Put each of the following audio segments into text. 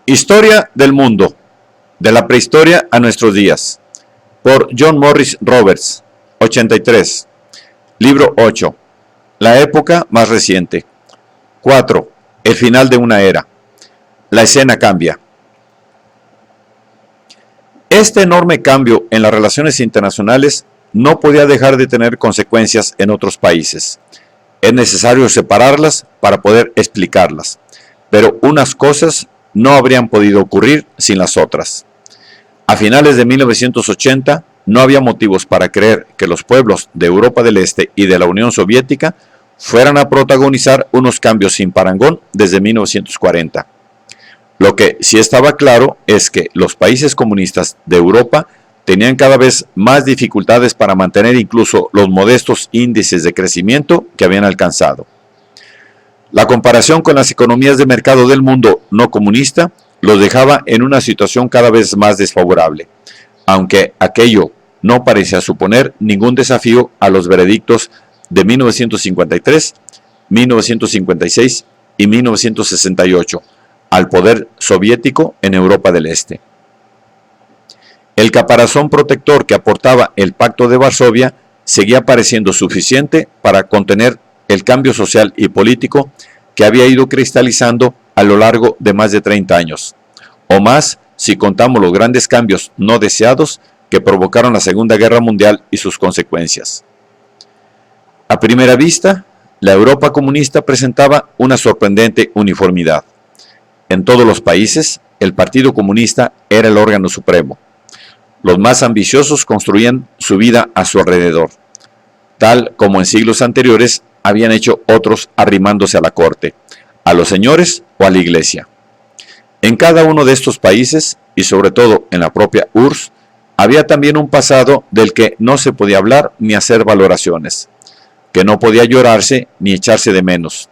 Historia del mundo, de la prehistoria a nuestros días, por John Morris Roberts, 83. Libro 8. La época más reciente. 4. El final de una era. La escena cambia. Este enorme cambio en las relaciones internacionales no podía dejar de tener consecuencias en otros países. Es necesario separarlas para poder explicarlas, pero unas cosas no habrían podido ocurrir sin las otras. A finales de 1980 no había motivos para creer que los pueblos de Europa del Este y de la Unión Soviética fueran a protagonizar unos cambios sin parangón desde 1940. Lo que sí estaba claro es que los países comunistas de Europa tenían cada vez más dificultades para mantener incluso los modestos índices de crecimiento que habían alcanzado. La comparación con las economías de mercado del mundo no comunista los dejaba en una situación cada vez más desfavorable, aunque aquello no parecía suponer ningún desafío a los veredictos de 1953, 1956 y 1968, al poder soviético en Europa del Este. El caparazón protector que aportaba el Pacto de Varsovia seguía pareciendo suficiente para contener el cambio social y político que había ido cristalizando a lo largo de más de 30 años, o más si contamos los grandes cambios no deseados que provocaron la Segunda Guerra Mundial y sus consecuencias. A primera vista, la Europa comunista presentaba una sorprendente uniformidad. En todos los países, el Partido Comunista era el órgano supremo. Los más ambiciosos construían su vida a su alrededor, tal como en siglos anteriores habían hecho otros arrimándose a la corte, a los señores o a la iglesia. En cada uno de estos países, y sobre todo en la propia URSS, había también un pasado del que no se podía hablar ni hacer valoraciones, que no podía llorarse ni echarse de menos,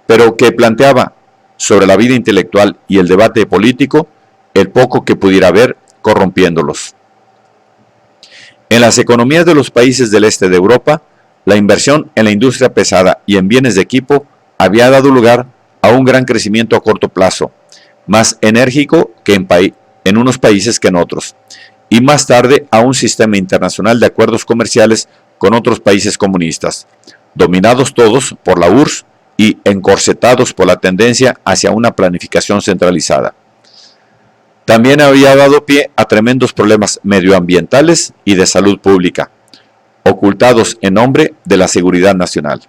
pero que planteaba sobre la vida intelectual y el debate político el poco que pudiera haber corrompiéndolos. En las economías de los países del este de Europa, la inversión en la industria pesada y en bienes de equipo había dado lugar a un gran crecimiento a corto plazo, más enérgico que en unos países que en otros, y más tarde a un sistema internacional de acuerdos comerciales con otros países comunistas, dominados todos por la URSS y encorsetados por la tendencia hacia una planificación centralizada. También había dado pie a tremendos problemas medioambientales y de salud pública, ocultados en nombre de la seguridad nacional.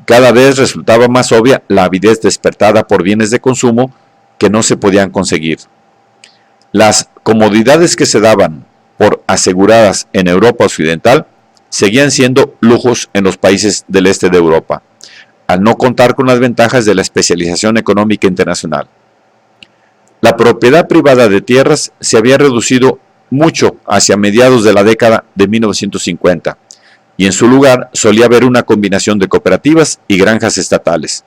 Cada vez resultaba más obvia la avidez despertada por bienes de consumo que no se podían conseguir. Las comodidades que se daban por aseguradas en Europa Occidental seguían siendo lujos en los países del este de Europa, al no contar con las ventajas de la especialización económica internacional. La propiedad privada de tierras se había reducido mucho hacia mediados de la década de 1950, y en su lugar solía haber una combinación de cooperativas y granjas estatales,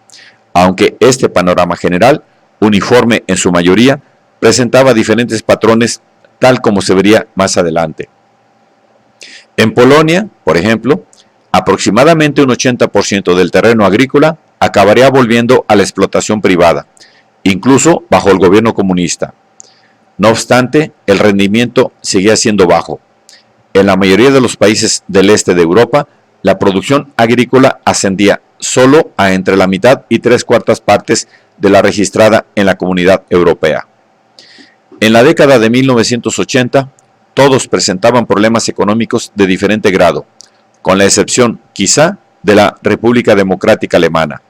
aunque este panorama general, uniforme en su mayoría, presentaba diferentes patrones tal como se vería más adelante. En Polonia, por ejemplo, aproximadamente un 80% del terreno agrícola acabaría volviendo a la explotación privada, incluso bajo el gobierno comunista. No obstante, el rendimiento seguía siendo bajo. En la mayoría de los países del este de Europa, la producción agrícola ascendía solo a entre la mitad y 3/4 partes de la registrada en la Comunidad Europea. En la década de 1980, todos presentaban problemas económicos de diferente grado, con la excepción, quizá, de la República Democrática Alemana.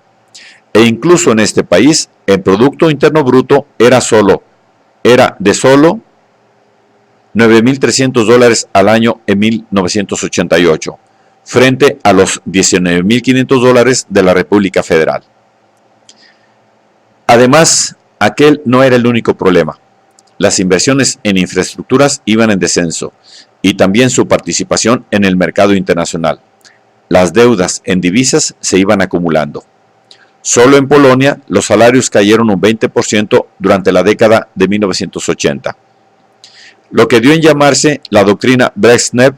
E incluso en este país, el Producto Interno Bruto era de solo $9.300 al año en 1988, frente a los $19.500 de la República Federal. Además, aquel no era el único problema. Las inversiones en infraestructuras iban en descenso, y también su participación en el mercado internacional. Las deudas en divisas se iban acumulando. Solo en Polonia los salarios cayeron un 20% durante la década de 1980. Lo que dio en llamarse la doctrina Brezhnev,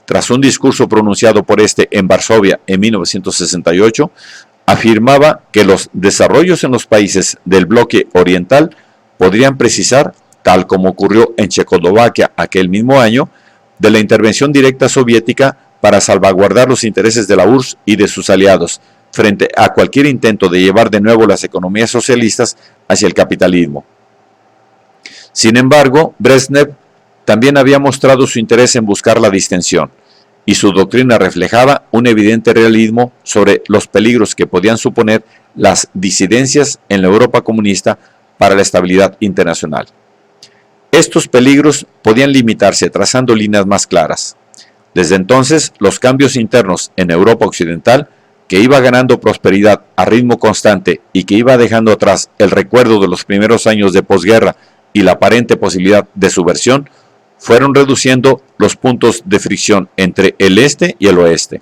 tras un discurso pronunciado por este en Varsovia en 1968, afirmaba que los desarrollos en los países del bloque oriental podrían precisar, tal como ocurrió en Checoslovaquia aquel mismo año, de la intervención directa soviética para salvaguardar los intereses de la URSS y de sus aliados, frente a cualquier intento de llevar de nuevo las economías socialistas hacia el capitalismo. Sin embargo, Brezhnev también había mostrado su interés en buscar la distensión, y su doctrina reflejaba un evidente realismo sobre los peligros que podían suponer las disidencias en la Europa comunista para la estabilidad internacional. Estos peligros podían limitarse trazando líneas más claras. Desde entonces, los cambios internos en Europa occidental, que iba ganando prosperidad a ritmo constante y que iba dejando atrás el recuerdo de los primeros años de posguerra y la aparente posibilidad de subversión, fueron reduciendo los puntos de fricción entre el este y el oeste.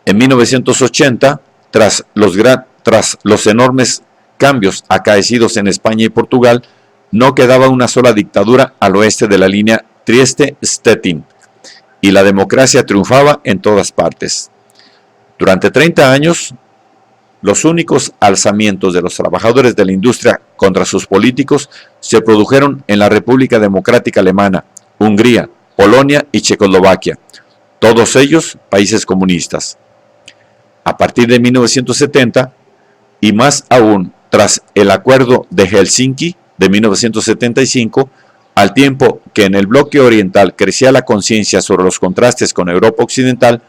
En 1980, tras los enormes cambios acaecidos en España y Portugal, no quedaba una sola dictadura al oeste de la línea Trieste-Stettin, y la democracia triunfaba en todas partes. Durante 30 años, los únicos alzamientos de los trabajadores de la industria contra sus políticos se produjeron en la República Democrática Alemana, Hungría, Polonia y Checoslovaquia, todos ellos países comunistas. A partir de 1970, y más aún tras el Acuerdo de Helsinki de 1975, al tiempo que en el bloque oriental crecía la conciencia sobre los contrastes con Europa occidental,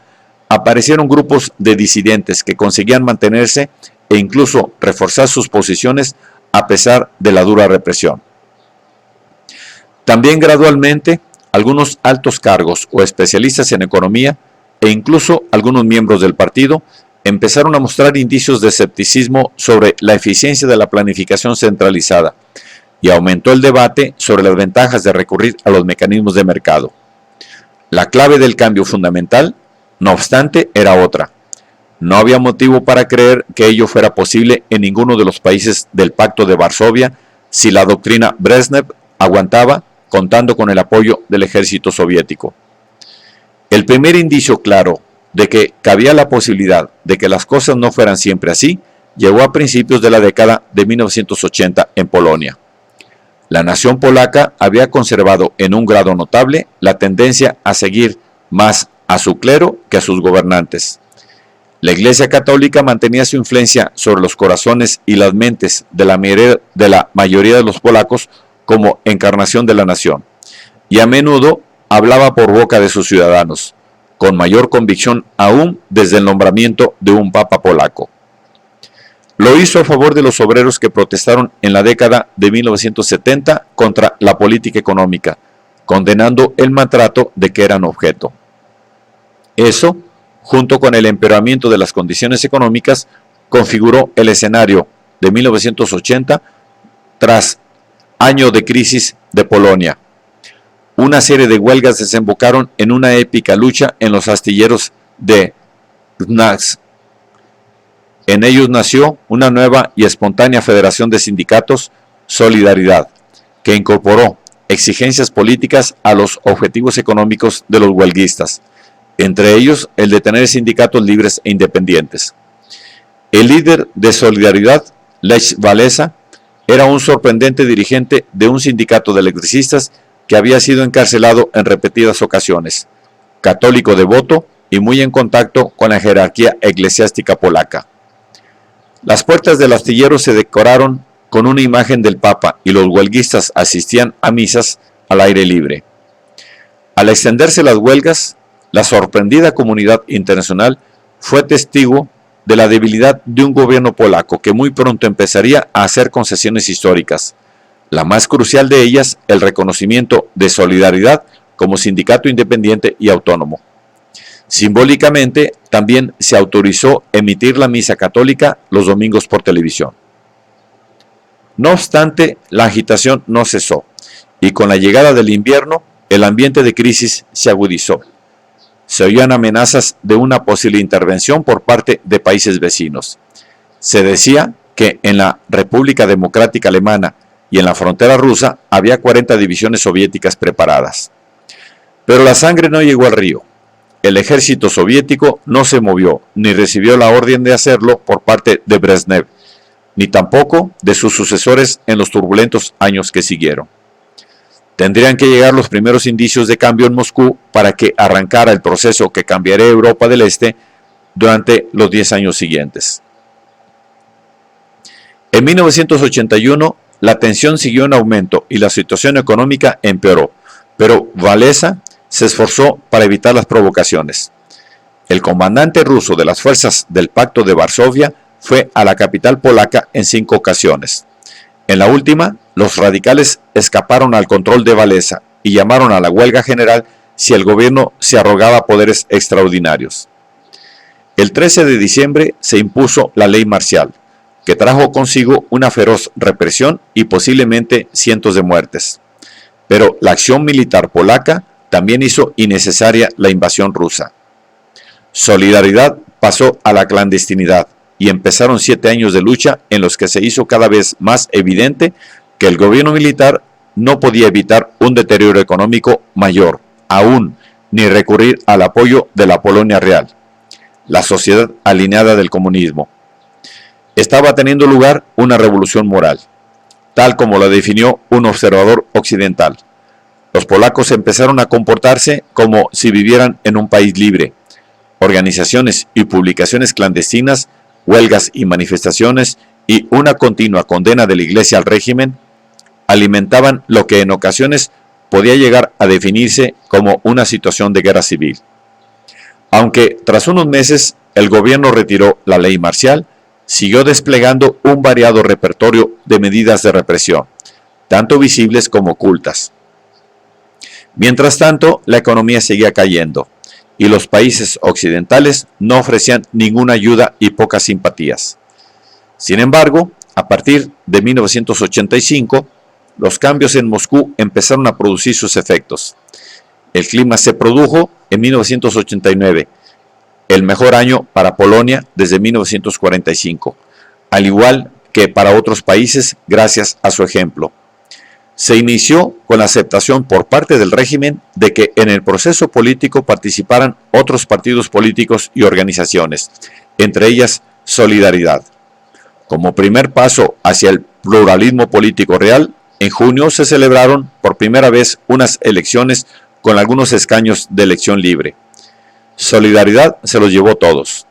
aparecieron grupos de disidentes que conseguían mantenerse e incluso reforzar sus posiciones a pesar de la dura represión. También gradualmente, algunos altos cargos o especialistas en economía e incluso algunos miembros del partido empezaron a mostrar indicios de escepticismo sobre la eficiencia de la planificación centralizada, y aumentó el debate sobre las ventajas de recurrir a los mecanismos de mercado. La clave del cambio fundamental, no obstante, era otra. No había motivo para creer que ello fuera posible en ninguno de los países del Pacto de Varsovia si la doctrina Brezhnev aguantaba contando con el apoyo del ejército soviético. El primer indicio claro de que cabía la posibilidad de que las cosas no fueran siempre así llegó a principios de la década de 1980 en Polonia. La nación polaca había conservado en un grado notable la tendencia a seguir más a su clero que a sus gobernantes. La Iglesia Católica mantenía su influencia sobre los corazones y las mentes de la mayoría de los polacos como encarnación de la nación, y a menudo hablaba por boca de sus ciudadanos, con mayor convicción aún desde el nombramiento de un papa polaco. Lo hizo a favor de los obreros que protestaron en la década de 1970 contra la política económica, condenando el maltrato de que eran objeto. Eso, junto con el empeoramiento de las condiciones económicas, configuró el escenario de 1980 tras año de crisis de Polonia. Una serie de huelgas desembocaron en una épica lucha en los astilleros de Gdańsk. En ellos nació una nueva y espontánea federación de sindicatos, Solidaridad, que incorporó exigencias políticas a los objetivos económicos de los huelguistas, entre ellos el de tener sindicatos libres e independientes. El líder de Solidaridad, Lech Walesa, era un sorprendente dirigente de un sindicato de electricistas que había sido encarcelado en repetidas ocasiones, católico devoto y muy en contacto con la jerarquía eclesiástica polaca. Las puertas del astillero se decoraron con una imagen del Papa y los huelguistas asistían a misas al aire libre. Al extenderse las huelgas, la sorprendida comunidad internacional fue testigo de la debilidad de un gobierno polaco que muy pronto empezaría a hacer concesiones históricas, la más crucial de ellas el reconocimiento de Solidaridad como sindicato independiente y autónomo. Simbólicamente, también se autorizó emitir la misa católica los domingos por televisión. No obstante, la agitación no cesó, y con la llegada del invierno, el ambiente de crisis se agudizó. Se oían amenazas de una posible intervención por parte de países vecinos. Se decía que en la República Democrática Alemana y en la frontera rusa había 40 divisiones soviéticas preparadas. Pero la sangre no llegó al río. El ejército soviético no se movió, ni recibió la orden de hacerlo por parte de Brezhnev, ni tampoco de sus sucesores en los turbulentos años que siguieron. Tendrían que llegar los primeros indicios de cambio en Moscú para que arrancara el proceso que cambiaría Europa del Este durante los 10 años siguientes. En 1981, la tensión siguió en aumento y la situación económica empeoró, pero Walesa se esforzó para evitar las provocaciones. El comandante ruso de las fuerzas del Pacto de Varsovia fue a la capital polaca en 5 ocasiones. En la última, los radicales escaparon al control de Walesa y llamaron a la huelga general si el gobierno se arrogaba poderes extraordinarios. El 13 de diciembre se impuso la ley marcial, que trajo consigo una feroz represión y posiblemente cientos de muertes. Pero la acción militar polaca también hizo innecesaria la invasión rusa. Solidaridad pasó a la clandestinidad y empezaron 7 años de lucha en los que se hizo cada vez más evidente que el gobierno militar no podía evitar un deterioro económico mayor, aún ni recurrir al apoyo de la Polonia real, la sociedad alineada del comunismo. Estaba teniendo lugar una revolución moral, tal como la definió un observador occidental. Los polacos empezaron a comportarse como si vivieran en un país libre. Organizaciones y publicaciones clandestinas, huelgas y manifestaciones y una continua condena de la Iglesia al régimen alimentaban lo que en ocasiones podía llegar a definirse como una situación de guerra civil. Aunque tras unos meses el gobierno retiró la ley marcial, siguió desplegando un variado repertorio de medidas de represión, tanto visibles como ocultas. Mientras tanto, la economía seguía cayendo, y los países occidentales no ofrecían ninguna ayuda y pocas simpatías. Sin embargo, a partir de 1985, los cambios en Moscú empezaron a producir sus efectos. El clima se produjo en 1989, el mejor año para Polonia desde 1945, al igual que para otros países gracias a su ejemplo. Se inició con la aceptación por parte del régimen de que en el proceso político participaran otros partidos políticos y organizaciones, entre ellas Solidaridad. Como primer paso hacia el pluralismo político real, en junio se celebraron por primera vez unas elecciones con algunos escaños de elección libre. Solidaridad se los llevó todos.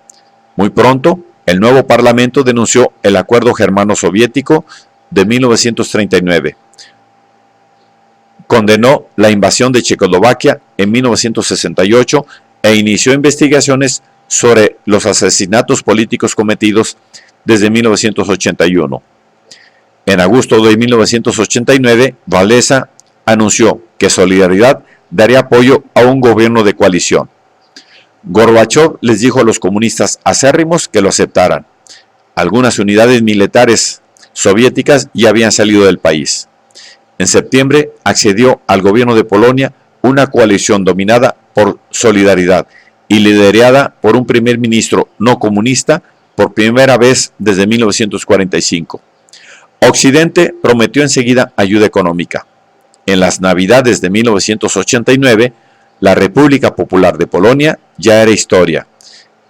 Muy pronto, el nuevo parlamento denunció el acuerdo germano-soviético de 1939. Condenó la invasión de Checoslovaquia en 1968 e inició investigaciones sobre los asesinatos políticos cometidos desde 1981. En agosto de 1989, Walesa anunció que Solidaridad daría apoyo a un gobierno de coalición. Gorbachov les dijo a los comunistas acérrimos que lo aceptaran. Algunas unidades militares soviéticas ya habían salido del país. En septiembre accedió al gobierno de Polonia una coalición dominada por Solidaridad y liderada por un primer ministro no comunista por primera vez desde 1945. Occidente prometió enseguida ayuda económica. En las Navidades de 1989, la República Popular de Polonia ya era historia.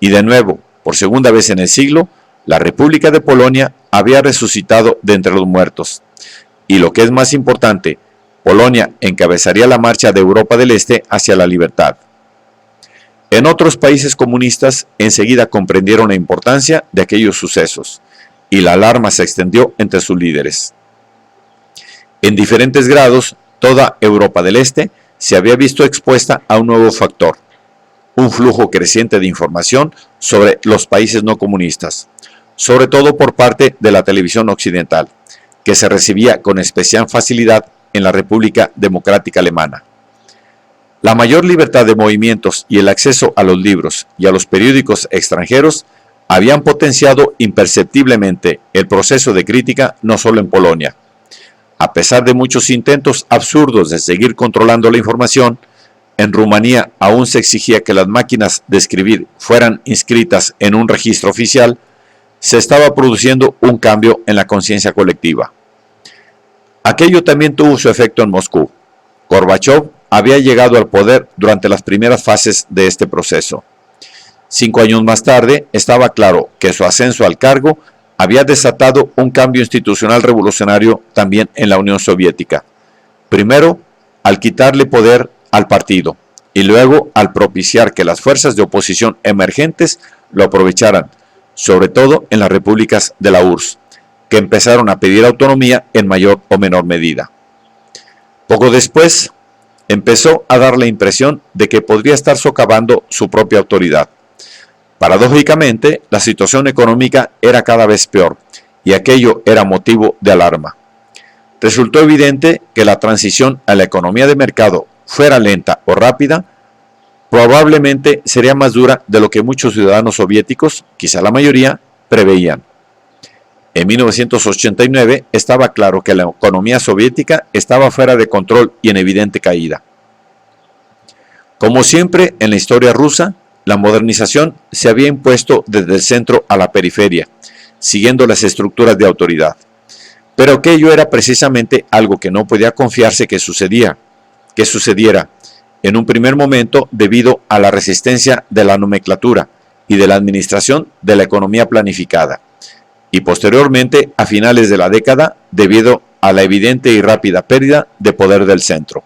Y de nuevo, por segunda vez en el siglo, la República de Polonia había resucitado de entre los muertos. Y lo que es más importante, Polonia encabezaría la marcha de Europa del Este hacia la libertad. En otros países comunistas enseguida comprendieron la importancia de aquellos sucesos, y la alarma se extendió entre sus líderes. En diferentes grados, toda Europa del Este se había visto expuesta a un nuevo factor, un flujo creciente de información sobre los países no comunistas, sobre todo por parte de la televisión occidental, que se recibía con especial facilidad en la República Democrática Alemana. La mayor libertad de movimientos y el acceso a los libros y a los periódicos extranjeros habían potenciado imperceptiblemente el proceso de crítica no solo en Polonia. A pesar de muchos intentos absurdos de seguir controlando la información, en Rumanía aún se exigía que las máquinas de escribir fueran inscritas en un registro oficial. Se estaba produciendo un cambio en la conciencia colectiva. Aquello también tuvo su efecto en Moscú. Gorbachov había llegado al poder durante las primeras fases de este proceso. 5 años más tarde, estaba claro que su ascenso al cargo había desatado un cambio institucional revolucionario también en la Unión Soviética. Primero, al quitarle poder al partido y luego al propiciar que las fuerzas de oposición emergentes lo aprovecharan, sobre todo en las repúblicas de la URSS, que empezaron a pedir autonomía en mayor o menor medida. Poco después, empezó a dar la impresión de que podría estar socavando su propia autoridad. Paradójicamente, la situación económica era cada vez peor y aquello era motivo de alarma. Resultó evidente que la transición a la economía de mercado, fuera lenta o rápida, probablemente sería más dura de lo que muchos ciudadanos soviéticos, quizá la mayoría, preveían. En 1989 estaba claro que la economía soviética estaba fuera de control y en evidente caída. Como siempre en la historia rusa, la modernización se había impuesto desde el centro a la periferia, siguiendo las estructuras de autoridad. Pero aquello era precisamente algo que no podía confiarse que sucediera en un primer momento debido a la resistencia de la nomenclatura y de la administración de la economía planificada, y posteriormente a finales de la década debido a la evidente y rápida pérdida de poder del centro.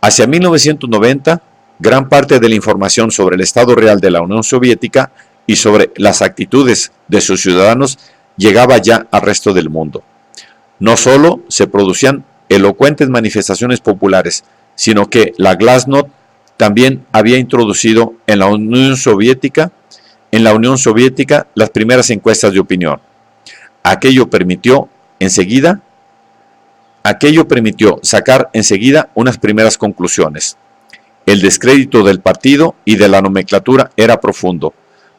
Hacia 1990, gran parte de la información sobre el estado real de la Unión Soviética y sobre las actitudes de sus ciudadanos llegaba ya al resto del mundo. No solo se producían elocuentes manifestaciones populares, sino que la Glasnost también había introducido en la Unión Soviética las primeras encuestas de opinión. Aquello permitió sacar enseguida unas primeras conclusiones. El descrédito del partido y de la nomenclatura era profundo,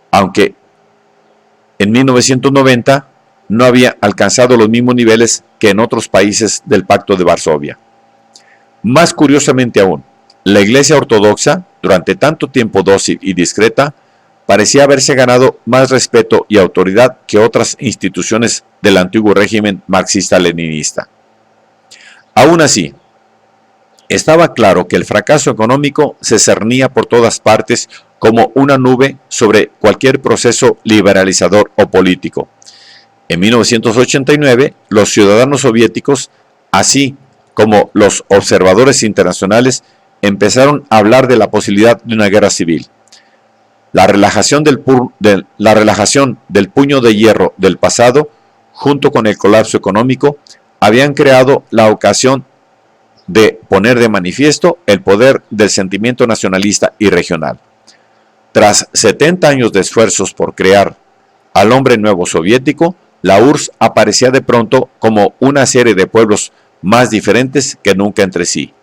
aunque en 1990 no había alcanzado los mismos niveles que en otros países del Pacto de Varsovia. Más curiosamente aún, la Iglesia Ortodoxa, durante tanto tiempo dócil y discreta, parecía haberse ganado más respeto y autoridad que otras instituciones del antiguo régimen marxista-leninista. Aún así, estaba claro que el fracaso económico se cernía por todas partes como una nube sobre cualquier proceso liberalizador o político. En 1989, los ciudadanos soviéticos, así como los observadores internacionales, empezaron a hablar de la posibilidad de una guerra civil. La relajación del puño de hierro del pasado, junto con el colapso económico, habían creado la ocasión de poner de manifiesto el poder del sentimiento nacionalista y regional. Tras 70 años de esfuerzos por crear al hombre nuevo soviético, la URSS aparecía de pronto como una serie de pueblos más diferentes que nunca entre sí.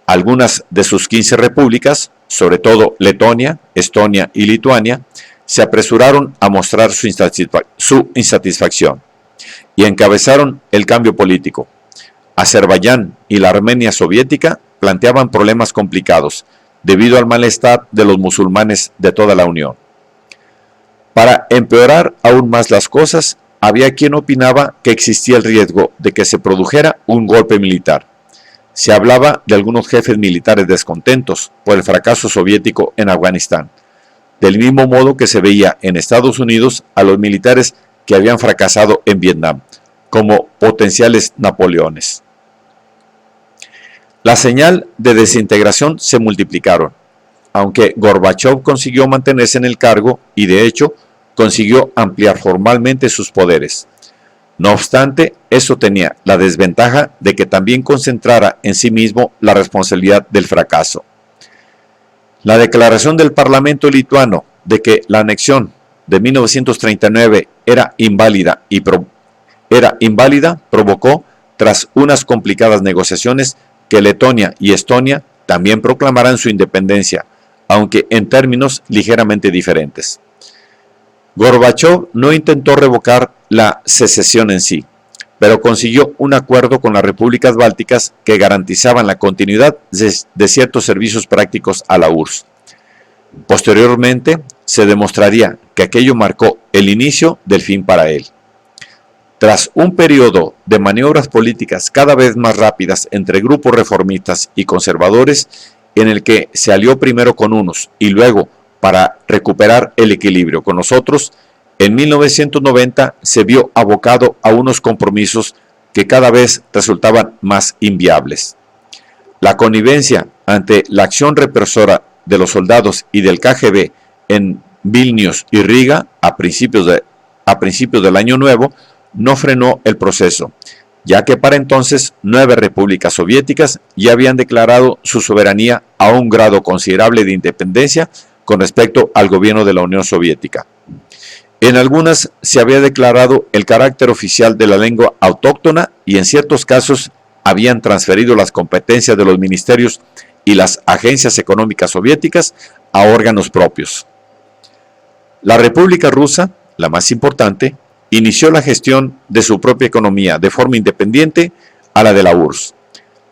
Algunas de sus 15 repúblicas, sobre todo Letonia, Estonia y Lituania, se apresuraron a mostrar su insatisfacción y encabezaron el cambio político. Azerbaiyán y la Armenia soviética planteaban problemas complicados debido al malestar de los musulmanes de toda la Unión. Para empeorar aún más las cosas, había quien opinaba que existía el riesgo de que se produjera un golpe militar. Se hablaba de algunos jefes militares descontentos por el fracaso soviético en Afganistán, del mismo modo que se veía en Estados Unidos a los militares que habían fracasado en Vietnam, como potenciales Napoleones. La señal de desintegración se multiplicaron, aunque Gorbachov consiguió mantenerse en el cargo y de hecho consiguió ampliar formalmente sus poderes. No obstante, eso tenía la desventaja de que también concentrara en sí mismo la responsabilidad del fracaso. La declaración del Parlamento lituano de que la anexión de 1939 era inválida provocó, tras unas complicadas negociaciones, que Letonia y Estonia también proclamaran su independencia, aunque en términos ligeramente diferentes. Gorbachov no intentó revocar la secesión en sí, pero consiguió un acuerdo con las repúblicas bálticas que garantizaban la continuidad de ciertos servicios prácticos a la URSS. Posteriormente, se demostraría que aquello marcó el inicio del fin para él. Tras un periodo de maniobras políticas cada vez más rápidas entre grupos reformistas y conservadores, en el que se alió primero con unos y luego para recuperar el equilibrio con los otros, En 1990 se vio abocado a unos compromisos que cada vez resultaban más inviables. La connivencia ante la acción represora de los soldados y del KGB en Vilnius y Riga a principios del Año Nuevo no frenó el proceso, ya que para entonces 9 repúblicas soviéticas ya habían declarado su soberanía a un grado considerable de independencia con respecto al gobierno de la Unión Soviética. En algunas se había declarado el carácter oficial de la lengua autóctona y en ciertos casos habían transferido las competencias de los ministerios y las agencias económicas soviéticas a órganos propios. La República Rusa, la más importante, inició la gestión de su propia economía de forma independiente a la de la URSS.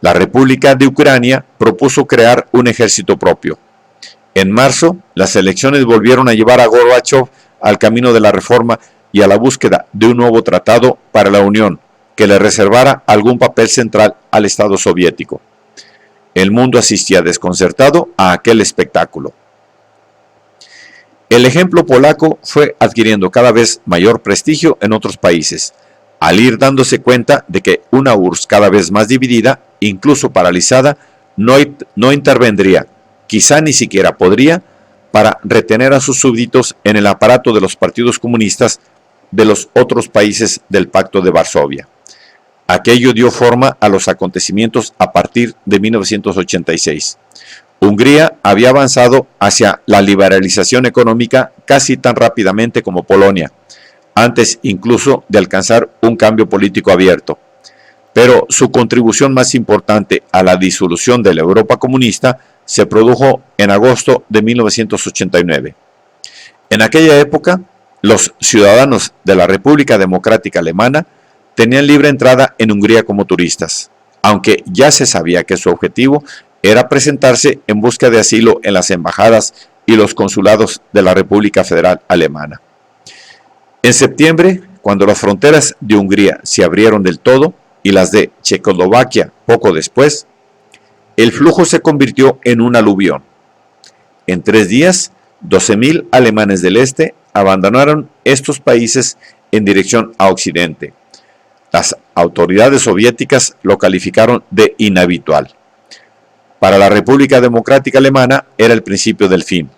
La República de Ucrania propuso crear un ejército propio. En marzo, las elecciones volvieron a llevar a Gorbachov al camino de la reforma y a la búsqueda de un nuevo tratado para la Unión que le reservara algún papel central al Estado soviético. El mundo asistía desconcertado a aquel espectáculo. El ejemplo polaco fue adquiriendo cada vez mayor prestigio en otros países, al ir dándose cuenta de que una URSS cada vez más dividida, incluso paralizada, no intervendría, quizá ni siquiera podría, para retener a sus súbditos en el aparato de los partidos comunistas de los otros países del Pacto de Varsovia. Aquello dio forma a los acontecimientos a partir de 1986. Hungría había avanzado hacia la liberalización económica casi tan rápidamente como Polonia, antes incluso de alcanzar un cambio político abierto. Pero su contribución más importante a la disolución de la Europa comunista se produjo en agosto de 1989. En aquella época, los ciudadanos de la República Democrática Alemana tenían libre entrada en Hungría como turistas, aunque ya se sabía que su objetivo era presentarse en busca de asilo en las embajadas y los consulados de la República Federal Alemana. En septiembre, cuando las fronteras de Hungría se abrieron del todo y las de Checoslovaquia poco después, el flujo se convirtió en un aluvión. En 3 días, 12.000 alemanes del este abandonaron estos países en dirección a Occidente. Las autoridades soviéticas lo calificaron de inhabitual. Para la República Democrática Alemana era el principio del fin.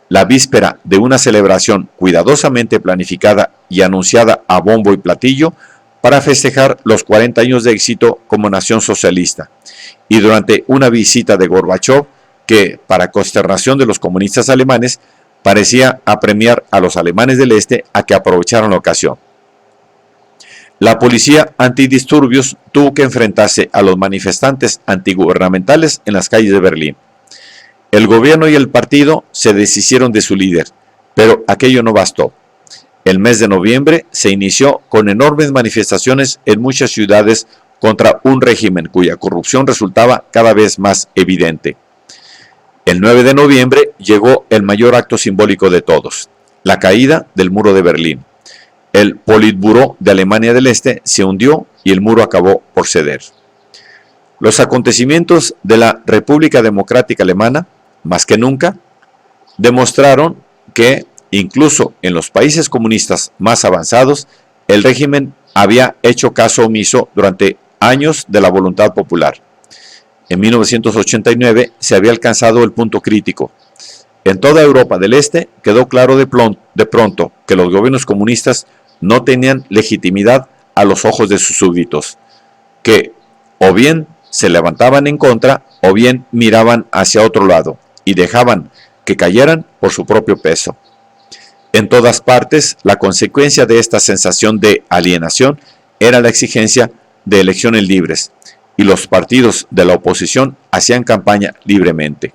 La víspera de una celebración cuidadosamente planificada y anunciada a bombo y platillo para festejar los 40 años de éxito como nación socialista, y durante una visita de Gorbachov que, para consternación de los comunistas alemanes, parecía apremiar a los alemanes del este a que aprovecharan la ocasión. La policía antidisturbios tuvo que enfrentarse a los manifestantes antigubernamentales en las calles de Berlín. El gobierno y el partido se deshicieron de su líder, pero aquello no bastó. El mes de noviembre se inició con enormes manifestaciones en muchas ciudades contra un régimen cuya corrupción resultaba cada vez más evidente. El 9 de noviembre llegó el mayor acto simbólico de todos, la caída del muro de Berlín. El Politburó de Alemania del Este se hundió y el muro acabó por ceder. Los acontecimientos de la República Democrática Alemana, más que nunca, demostraron que, incluso en los países comunistas más avanzados, el régimen había hecho caso omiso durante años de la voluntad popular. En 1989 se había alcanzado el punto crítico. En toda Europa del Este quedó claro de pronto que los gobiernos comunistas no tenían legitimidad a los ojos de sus súbditos, que o bien se levantaban en contra o bien miraban hacia otro lado y dejaban que cayeran por su propio peso. En todas partes, la consecuencia de esta sensación de alienación era la exigencia de elecciones libres, y los partidos de la oposición hacían campaña libremente.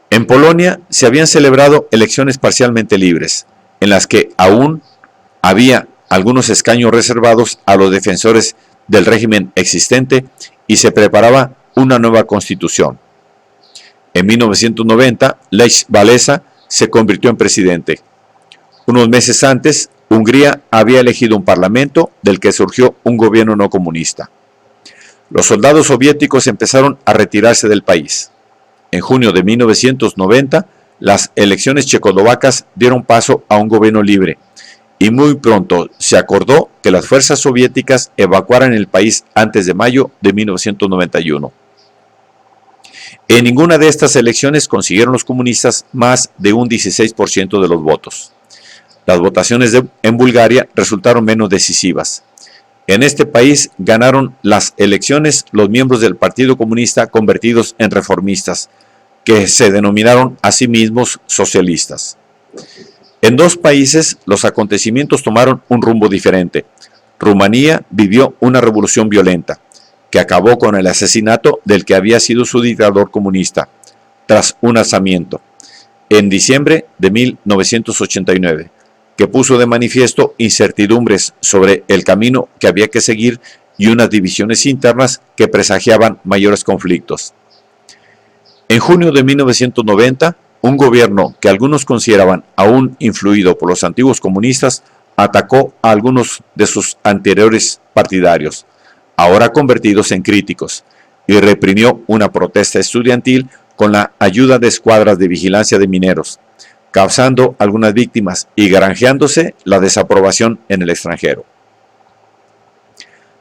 En Polonia se habían celebrado elecciones parcialmente libres, en las que aún había algunos escaños reservados a los defensores del régimen existente y se preparaba una nueva constitución. En 1990, Lech Walesa se convirtió en presidente. Unos meses antes, Hungría había elegido un parlamento del que surgió un gobierno no comunista. Los soldados soviéticos empezaron a retirarse del país. En junio de 1990, Las elecciones checoslovacas dieron paso a un gobierno libre y muy pronto se acordó que las fuerzas soviéticas evacuaran el país antes de mayo de 1991. En ninguna de estas elecciones consiguieron los comunistas más de un 16% de los votos. Las votaciones en Bulgaria resultaron menos decisivas. En este país ganaron las elecciones los miembros del Partido Comunista convertidos en reformistas, que se denominaron a sí mismos socialistas. En dos países los acontecimientos tomaron un rumbo diferente. Rumanía vivió una revolución violenta, que acabó con el asesinato del que había sido su dictador comunista, tras un alzamiento, en diciembre de 1989, que puso de manifiesto incertidumbres sobre el camino que había que seguir y unas divisiones internas que presagiaban mayores conflictos. En junio de 1990, un gobierno que algunos consideraban aún influido por los antiguos comunistas atacó a algunos de sus anteriores partidarios, ahora convertidos en críticos, y reprimió una protesta estudiantil con la ayuda de escuadras de vigilancia de mineros, causando algunas víctimas y granjeándose la desaprobación en el extranjero.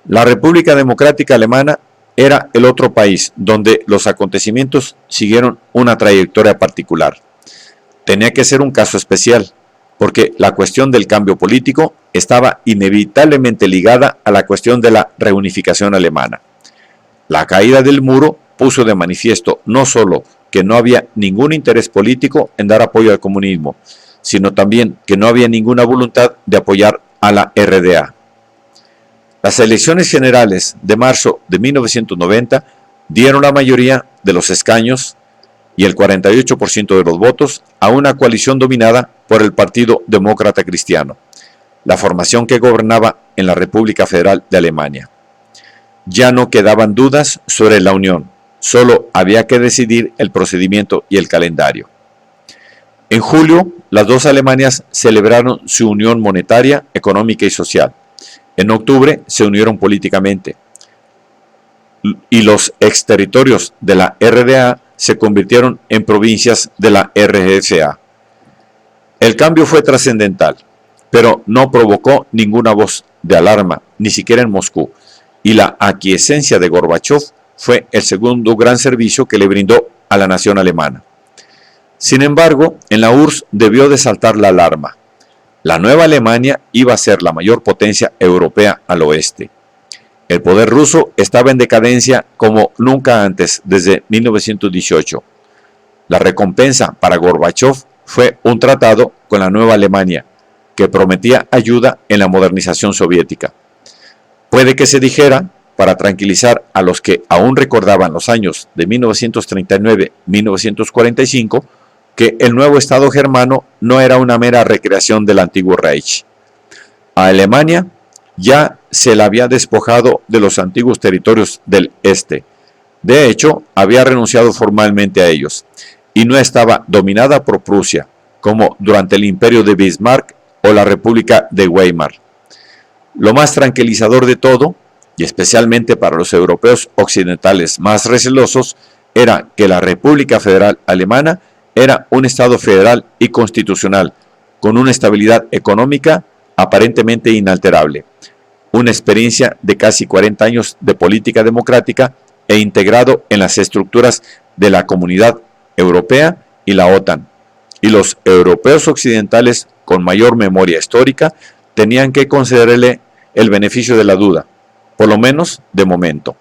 La República Democrática Alemana era el otro país donde los acontecimientos siguieron una trayectoria particular. Tenía que ser un caso especial, porque la cuestión del cambio político estaba inevitablemente ligada a la cuestión de la reunificación alemana. La caída del muro puso de manifiesto no solo que no había ningún interés político en dar apoyo al comunismo, sino también que no había ninguna voluntad de apoyar a la RDA. Las elecciones generales de marzo de 1990 dieron la mayoría de los escaños y el 48% de los votos a una coalición dominada por el Partido Demócrata Cristiano, la formación que gobernaba en la República Federal de Alemania. Ya no quedaban dudas sobre la unión, solo había que decidir el procedimiento y el calendario. En julio, las dos Alemanias celebraron su unión monetaria, económica y social. En octubre se unieron políticamente y los exterritorios de la RDA se convirtieron en provincias de la RFA. El cambio fue trascendental, pero no provocó ninguna voz de alarma, ni siquiera en Moscú, y la aquiescencia de Gorbachov fue el segundo gran servicio que le brindó a la nación alemana. Sin embargo, en la URSS debió de saltar la alarma. La nueva Alemania iba a ser la mayor potencia europea al oeste. El poder ruso estaba en decadencia como nunca antes desde 1918. La recompensa para Gorbachov fue un tratado con la nueva Alemania, que prometía ayuda en la modernización soviética. Puede que se dijera, para tranquilizar a los que aún recordaban los años de 1939-1945, que el nuevo Estado germano no era una mera recreación del antiguo Reich. A Alemania ya se la había despojado de los antiguos territorios del este. De hecho, había renunciado formalmente a ellos, y no estaba dominada por Prusia, como durante el imperio de Bismarck o la República de Weimar. Lo más tranquilizador de todo, y especialmente para los europeos occidentales más recelosos, era que la República Federal Alemana era un Estado federal y constitucional, con una estabilidad económica aparentemente inalterable, una experiencia de casi 40 años de política democrática e integrado en las estructuras de la Comunidad Europea y la OTAN. Y los europeos occidentales con mayor memoria histórica tenían que concederle el beneficio de la duda, por lo menos de momento.